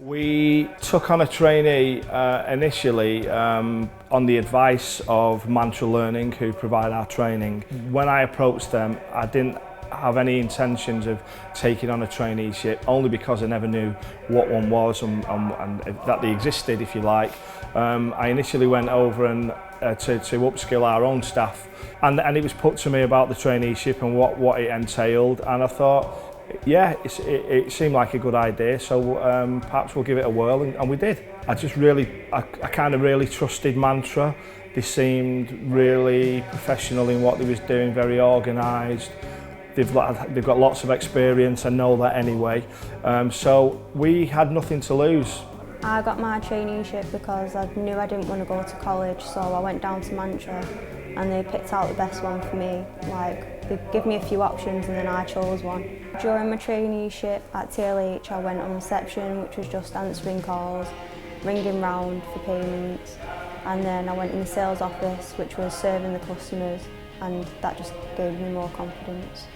We took on a trainee initially on the advice of Mantra Learning, who provide our training. When I approached them, I didn't have any intentions of taking on a traineeship, only because I never knew what one was and that they existed, if you like. I initially went over and to upskill our own staff, and it was put to me about the traineeship and what it entailed, and I thought, yeah, it seemed like a good idea, so perhaps we'll give it a whirl, and we did. I kind of really trusted Mantra. They seemed really professional in what they was doing, very organised. They've got lots of experience, I know that anyway. So we had nothing to lose. I got my traineeship because I knew I didn't want to go to college, so I went down to Mantra and they picked out the best one for me. Like, they gave me a few options and then I chose one. During my traineeship at TLH, I went on reception, which was just answering calls, ringing round for payments, and then I went in the sales office, which was serving the customers, and that just gave me more confidence.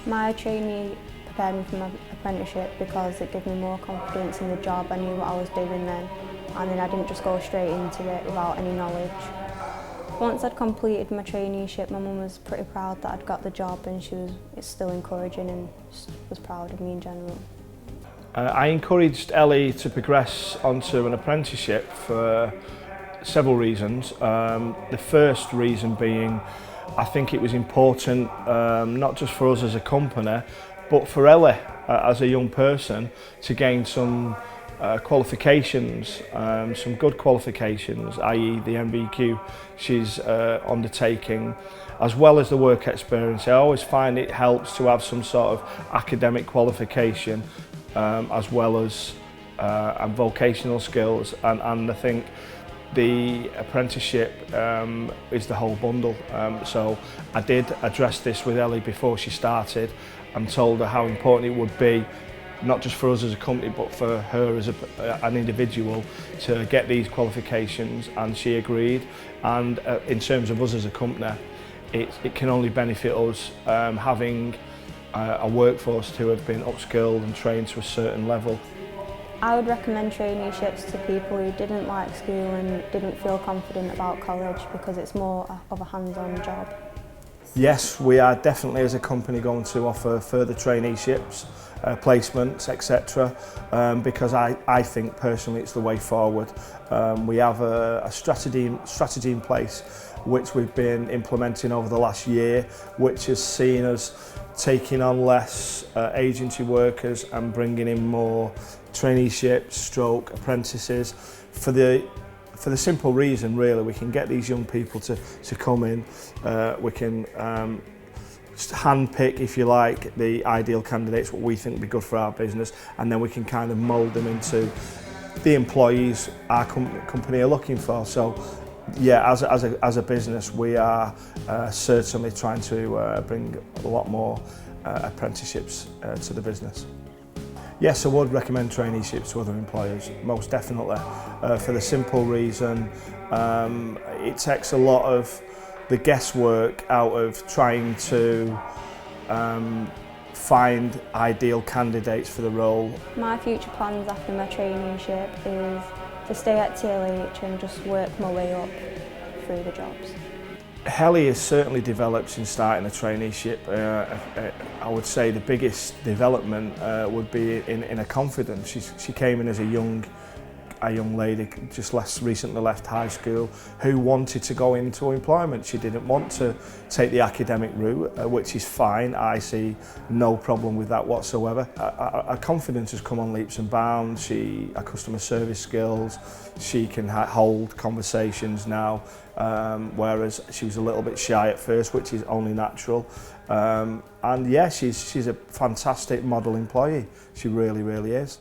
My trainee prepared me for my apprenticeship because it gave me more confidence in the job. I knew what I was doing then, and then I didn't just go straight into it without any knowledge. Once I'd completed my traineeship, my mum was pretty proud that I'd got the job, and she was still encouraging and was proud of me in general. I encouraged Ellie to progress onto an apprenticeship for several reasons. The first reason being, I think it was important, not just for us as a company, but for Ellie as a young person, to gain some qualifications, some good qualifications, i.e. the MBQ she's undertaking, as well as the work experience. I always find it helps to have some sort of academic qualification, as well as vocational skills, and I think the apprenticeship is the whole bundle. So I did address this with Ellie before she started, and told her how important it would be, not just for us as a company, but for her as an individual, to get these qualifications, and she agreed. And in terms of us as a company, it can only benefit us having a workforce who have been upskilled and trained to a certain level. I would recommend traineeships to people who didn't like school and didn't feel confident about college, because it's more of a hands-on job. Yes, we are definitely as a company going to offer further traineeships, placements, etc. Because I think personally it's the way forward. We have a strategy in place which we've been implementing over the last year, which has seen us taking on less agency workers and bringing in more traineeships, stroke apprentices, for the simple reason, really, we can get these young people to come in. We can hand-pick, if you like, the ideal candidates, what we think would be good for our business, and then we can kind of mould them into the employees our company are looking for. So, yeah, as a business, we are certainly trying to bring a lot more apprenticeships to the business. Yes, I would recommend traineeships to other employers, most definitely, for the simple reason it takes a lot of the guesswork out of trying to find ideal candidates for the role. My future plans after my traineeship is to stay at TLH and just work my way up through the jobs. Ellie has certainly developed since starting a traineeship. I would say the biggest development would be in her confidence. She came in as a young lady, just recently left high school, who wanted to go into employment. She didn't want to take the academic route, which is fine. I see no problem with that whatsoever. Her confidence has come on leaps and bounds. Her customer service skills, she can hold conversations now, whereas she was a little bit shy at first, which is only natural. And yeah, she's a fantastic model employee. She really, really is.